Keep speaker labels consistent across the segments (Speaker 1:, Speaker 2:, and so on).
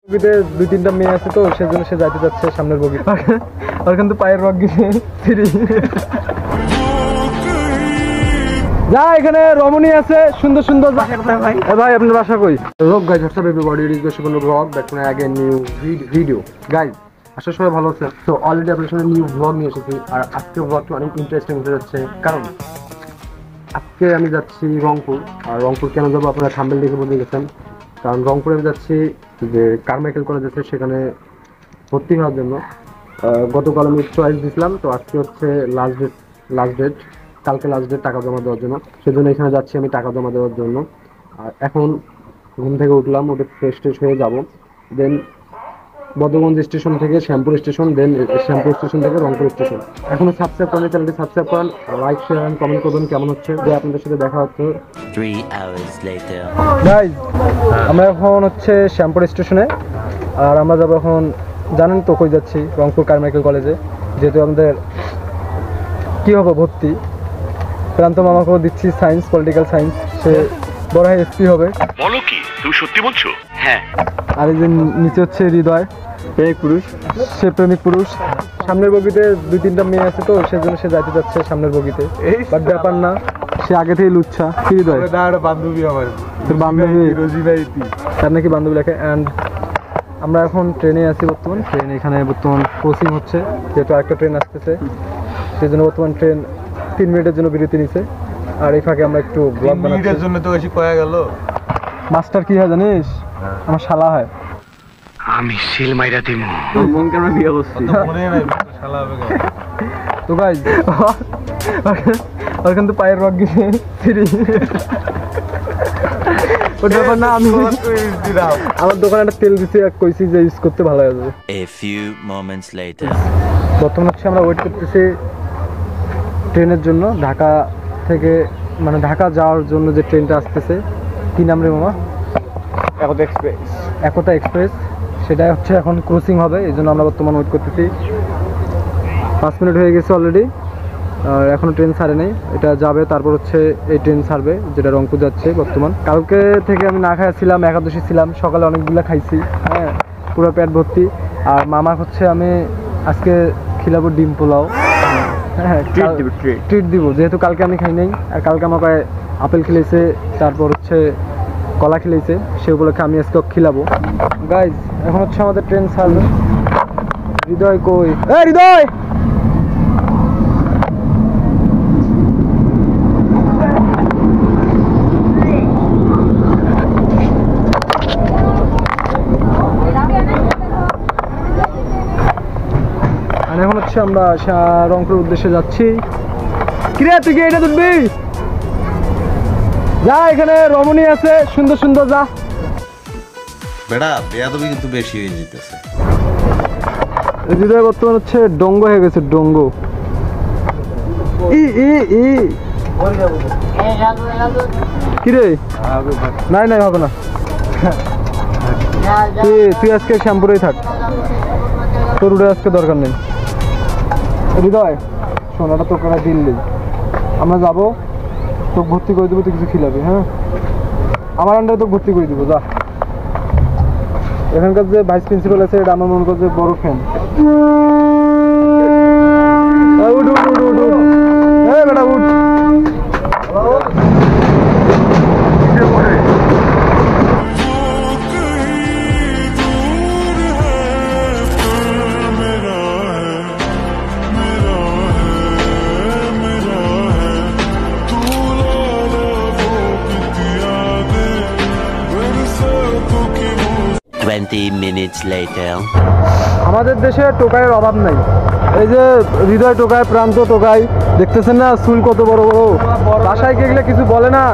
Speaker 1: বগিতে 2-3টা মেয়ে আছে তো সেজন্য সে যাইতে যাচ্ছে সামনের বগি। আর কিন্তু পায়ের রক গিয়ে ফ্রি যা এখানে রমণী আছে সুন্দর সুন্দর। ভাই আপনার বাসা কই? Rock guys what's up everybody, it is গোশিপন blog back to again new video. Guys আশা সবাই ভালো আছে। তো অলরেডি আপনাদের সামনে নিউ ব্লগ নিয়ে এসেছি। আর আজকে ব্লগটা অনেক ইন্টারেস্টিং হতে যাচ্ছে, কারণ আজকে আমি যাচ্ছি রংপুর। আর রংপুর কেন যাবো আপনারা থাম্বনেল দেখে বুঝে গেছেন, কারণ রংপুরে আমি যাচ্ছি যে কারমাইকেল কলেজ আছে সেখানে ভর্তি হওয়ার জন্য। গতকাল আমি চয়েস দিয়েছিলাম, তো আজকে হচ্ছে লাস্ট ডেট, কালকে লাস্ট ডেট টাকা জমা দেওয়ার জন্য। সেজন্য এখানে যাচ্ছি আমি টাকা জমা দেওয়ার জন্য। আর এখন ঘুম থেকে উঠলাম, উঠে ফ্রেশ হয়ে যাব। দেন বদগঞ্জ স্টেশন থেকে শ্যামপুর স্টেশন, দেন শ্যামপুর স্টেশন থেকে রংপুর স্টেশন। এখনো সাবস্ক্রাইব করেন, চ্যানেলটি সাবস্ক্রাইব করেন, লাইক শেয়ার এন্ড কমেন্ট করবেন কেমন হচ্ছে। যে আপনাদের সাথে দেখা হচ্ছে
Speaker 2: 3 hours later.
Speaker 1: গাইজ আমরা এখন হচ্ছে শ্যামপুর স্টেশনে। আর আমরা যাবো এখন, জানেন তো কই যাচ্ছি, রংপুর কারমাইকেল কলেজে। যেহেতু আমাদের কী হবে ভর্তি, প্রান্ত মামাকেও দিচ্ছি সায়েন্স, পলিটিক্যাল সায়েন্স। সে বড় হয় এসপি হবে।
Speaker 3: বলো কি, তুমি সত্যি বলছো? হ্যাঁ।
Speaker 1: আর এই যে নিচে হচ্ছে হৃদয়, প্রেমিক পুরুষ। সে প্রেমিক পুরুষ। সামনের বগিতে 2-3টা মেয়ে আছে তো সেজন্য সে যাইতে যাচ্ছে সামনের বগিতে। বাট ব্যাপার না, সে আগে থেকেই লুচ্ছা। কি হৃদয়?
Speaker 4: বান্ধবী আমার,
Speaker 1: তোর বান্ধবী
Speaker 4: রোজিনাইতি,
Speaker 1: তার নাকি বান্ধবী লেখে। অ্যান্ড আমরা এখন ট্রেনে আছি বর্তমান। ট্রেন এখানে বর্তমান কোচিং হচ্ছে, যেহেতু আরেকটা ট্রেন আসতেছে সেই জন্য বর্তমান ট্রেন 3 মিনিটের জন্য বিরতি নিছে। আর এই ফাঁকে আমরা একটু ব্লগ বানাচ্ছি।
Speaker 4: জন্য তো বেশি কয়া গেল।
Speaker 1: মাস্টার কি হয় জানিস? আমার শালা হয়।
Speaker 3: আমি সিল মাইরা দিমু।
Speaker 4: মন কেন বিয়ে করছিস? মনে নাই শালা হবে কেন?
Speaker 1: তো গাইজ আর কিন্তু পায়ের রক গিয়ে ফ্রি। ওর ব্যাপার না, আমি আমার দোকানে একটা তেল দিতে কইছি যে ইউজ করতে ভালো হবে।
Speaker 2: A few moments later.
Speaker 1: বর্তমানে হচ্ছে আমরা ওয়েট করতেছি ট্রেনের জন্য, ঢাকা থেকে, মানে ঢাকা যাওয়ার জন্য যে ট্রেনটা আসতেছে। কি নাম রে মামা? একতা এক্সপ্রেস। সেটাই হচ্ছে এখন ক্রসিং হবে, এই জন্য আমরা বর্তমানে ওয়েট করতেছি। 5 মিনিট হয়ে গেছে অলরেডি, আর এখনও ট্রেন ছাড়ে নেই। এটা যাবে, তারপর হচ্ছে এই ট্রেন ছাড়বে যেটা রংপুর যাচ্ছে বর্তমান। কালকে থেকে আমি না খাইছিলাম, একাদশী ছিলাম, সকালে অনেকগুলো খাইছি, হ্যাঁ পুরো পেট ভর্তি। আর মামা হচ্ছে আমি আজকে খিলাবো ডিম পোলাও। হ্যাঁ ট্রিট দিব, যেহেতু কালকে আমি খাই নাই। আর কালকে আমাকে আপেল খেলেছে, তারপর হচ্ছে কলা খেলেছে, সে উপলক্ষে আমি আজকে খিলাবো। গাইজ এখন হচ্ছে আমাদের ট্রেন ছাড়বে। হৃদয় কই? এই হৃদয়! আর এখন হচ্ছে আমরা রংপুরের উদ্দেশ্যে যাচ্ছি। কিরে তুই কি এটা তুলবি? যা, এখানে রমণী আছে সুন্দর সুন্দর, যা।
Speaker 5: বেড়া বেয়াদবি কিন্তু বেশি হয়ে যেতেছে।
Speaker 1: হৃদয় বর্তমান হচ্ছে ডঙ্গ হয়ে গেছে, ডঙ্গ। কিরে? নাই হবে না। তুই আজকে শ্যামপুরেই থাক, তোর উঠে আজকে দরকার নেই। হৃদয় সোনাটা তোর কাছে দিল্লি, আমরা যাবো, তোকে ভর্তি করে দেবো, তুই কিছু খিলাবি। হ্যাঁ, আমার আন্ডারে তোকে ভর্তি করে দেবো, যা। এখানকার যে ভাইস প্রিন্সিপাল আছে এটা আমার মনে করছে বড় ফ্যান। বেটা উঠ।
Speaker 2: Minutes later.
Speaker 1: আমাদের দেশে টোকাইয়ের অভাব নাই। এই যে হৃদয় টোকাই, প্রান্ত টোকাই, দেখতেছেন না চুল কত বড় বড়। বাসায় গেলে কিছু বলে না।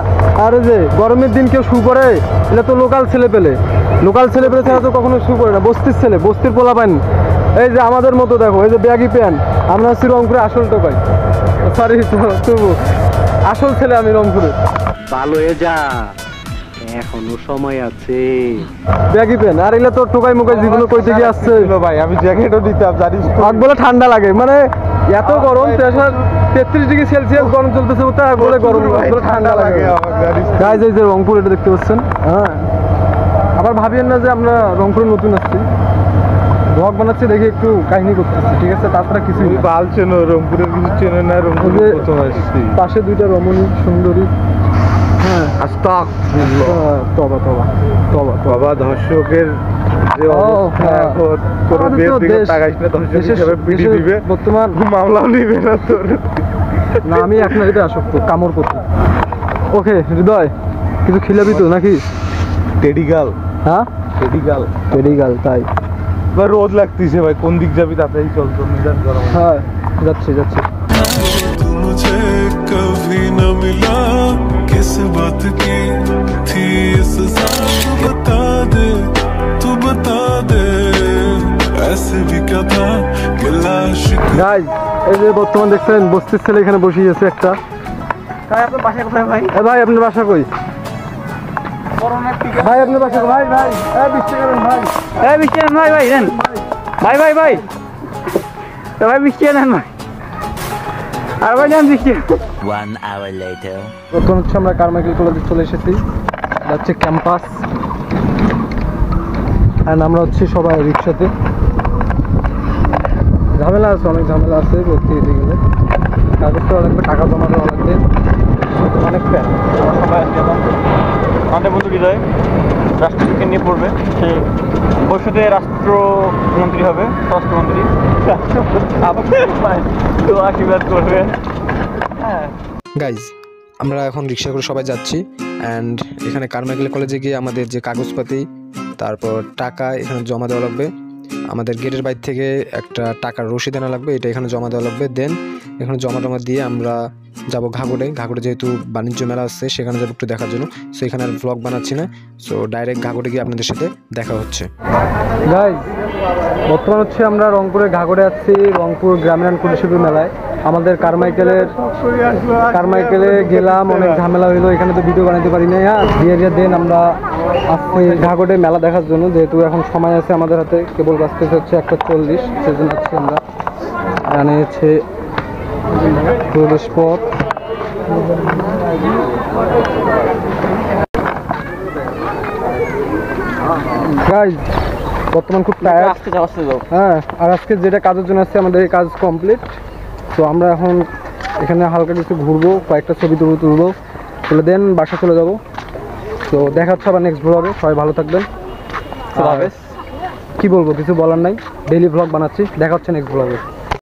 Speaker 1: আর এই যে গরমের দিন কেউ শু করে, এটা তো লোকাল ছেলে পেলে ছাড়া তো কখনো শু করে না। বস্তির ছেলে, বস্তির পোলা পান। এই যে আমাদের মতো দেখো, এই যে ব্যাগি প্যান্ট। আমরা হচ্ছি রংপুরে আসল টোকাই, সরি তবু আসল ছেলে আমি রংপুরে।
Speaker 4: ভালো হয়ে যা, এখনো সময় আছে।
Speaker 1: ব্যাগি পেন আর এগুলো তো টোকাই মুকাই জীবনে কই থেকে আসছে
Speaker 4: ভাই। আমি জ্যাকেটও দিতাম, জানিস
Speaker 1: আগ বলে ঠান্ডা লাগে, মানে এত গরম, 33 ডিগ্রি সেলসিয়াস গরম চলতেছে, তার বলে গরম ঠান্ডা লাগে। গাইজ এই যে রংপুর, এটা দেখতে পাচ্ছেন, হ্যাঁ আবার ভাবিয়েন না যে আমরা রংপুরে নতুন আসছি, ব্লগ বানাচ্ছি দেখে একটু কাহিনী করতেছি, ঠিক আছে? তাছাড়া কিছুই না।
Speaker 6: বাল চেনো, রংপুরের কিছু চেনো না, রংপুরে
Speaker 1: ওই যে
Speaker 6: প্রথম আসছি।
Speaker 1: পাশে দুইটা রমণী সুন্দরী, হ্যাঁ
Speaker 6: আস্তাগফিরুল্লাহ।
Speaker 1: তবা তবা তবা তবা।
Speaker 6: বাবা দর্শকের যে
Speaker 1: ও,
Speaker 6: অবস্থা
Speaker 1: হ্যাঁ।
Speaker 6: এখন, তোর
Speaker 1: আমাদের
Speaker 6: বিয়ের
Speaker 1: তো
Speaker 6: দিকে
Speaker 1: দেশ-
Speaker 6: তাকাইস না, দর্শক
Speaker 1: দেশের-
Speaker 6: হিসাবে পিটি
Speaker 1: দেশের
Speaker 6: দিবে,
Speaker 1: বর্তমান
Speaker 6: মামলাও নিবে না তোর।
Speaker 1: না, আমি এক নারীতে আসক্ত, কামড় প্রতি। ওকে হৃদয়, কিছু খিলাবি তো নাকি?
Speaker 6: টেডিগাল,
Speaker 1: হ্যাঁ
Speaker 6: টেডিগাল।
Speaker 1: পেডিগাল, তাই?
Speaker 6: ভাই রোদ লাগতেছে ভাই, কোন দিক যাবি তাতেই চল, তোর নিদান গরম।
Speaker 1: হ্যাঁ যাচ্ছি যাচ্ছি।
Speaker 7: मुझे कभी न मिला, किस बात की थी इस तू बता दे ऐसे भी क्या था कि लाश
Speaker 1: গাইজ, এই যে বর্তমান দেখছেন বস্তির ছেলে এখানে বসিয়ে আছে একটা।
Speaker 4: আপনার বাসা কোথায় ভাই?
Speaker 1: এ ভাই আপনার বাসা কই? ভাই আপনার বাসা কই? ভাই ভাই 20 টাকা দেন ভাই।
Speaker 4: এই বৃষ্টি আনেন ভাই, ভাই নেন ভাই, ভাই ভাই ভাই বৃষ্টি আনেন ভাই, আর ভাই নেন বৃষ্টি।
Speaker 2: 1 hour later.
Speaker 1: বর্তমান হচ্ছে আমরা কারমাইকেল কলেজে চলে এসেছি, এটা হচ্ছে ক্যাম্পাস, অ্যান্ড আমরা হচ্ছে সবাই রিক্সাতে। ঝামেলা আছে, অনেক ঝামেলা আছে ভর্তি হতে গেলে, কাগজ দেওয়া লাগবে, টাকা জমা দেওয়া লাগবে, অনেক প্যান।
Speaker 4: আমাদের বন্ধু হৃদয় রাষ্ট্রপতিকে নিয়ে পড়বে, সে ভবিষ্যতে রাষ্ট্রমন্ত্রী হবে, স্বরাষ্ট্রমন্ত্রী। তো আশীর্বাদ করবে। হ্যাঁ
Speaker 1: গাইজ, আমরা এখন রিক্সা করে সবাই যাচ্ছি, অ্যান্ড এখানে কারমাইকেল কলেজে গিয়ে আমাদের যে কাগজপাতি, তারপর টাকা এখানে জমা দেওয়া লাগবে। আমাদের গেটের বাইরে থেকে একটা টাকার রসিদ আনা লাগবে, এটা এখানে জমা দেওয়া লাগবে। দেন এখানে জমা টমা দিয়ে আমরা যাব ঘাগড়ে। ঘাগড়ে যেহেতু বাণিজ্য মেলা আসছে, সেখানে যাবো একটু দেখার জন্য। সো এখানে আর ব্লগ বানাচ্ছি না, সো ডাইরেক্ট ঘাগড়ে গিয়ে আপনাদের সাথে দেখা হচ্ছে। গাইজ, বর্তমান হচ্ছে আমরা রংপুরে ঘাগড়ে আছি, রংপুর গ্রামীণ কৃষি মেলায়। আমাদের কারমাইকেলে গেলাম, অনেক ঝামেলা হইলো, এখানে তো ভিডিও বানাতে পারি না। দিয়ে দেন আমরা আসছি ঘাগড়ে মেলা দেখার জন্য, যেহেতু এখন সময় আছে আমাদের হাতে, কেবল বাঁচতেছে হচ্ছে 1:40, সেজন্য আছি আমরা। এখানে হচ্ছে প্রবেশ পথ। গাইজ, বর্তমান খুব টায়ার্ড।
Speaker 4: আজকে যাও।
Speaker 1: হ্যাঁ, আর আজকে যেটা কাজের জন্য আসছে, আমাদের এই কাজ কমপ্লিট। তো আমরা এখন এখানে হালকা কিছু ঘুরবো, কয়েকটা ছবি তুলবো, তুলে দেন বাসা চলে যাবো। তো দেখা হচ্ছে আবার নেক্সট ব্লগে, সবাই ভালো থাকবেন। কি বলবো, কিছু বলার নাই, ডেইলি ব্লগ বানাচ্ছি, দেখা হচ্ছে নেক্সট ব্লগে।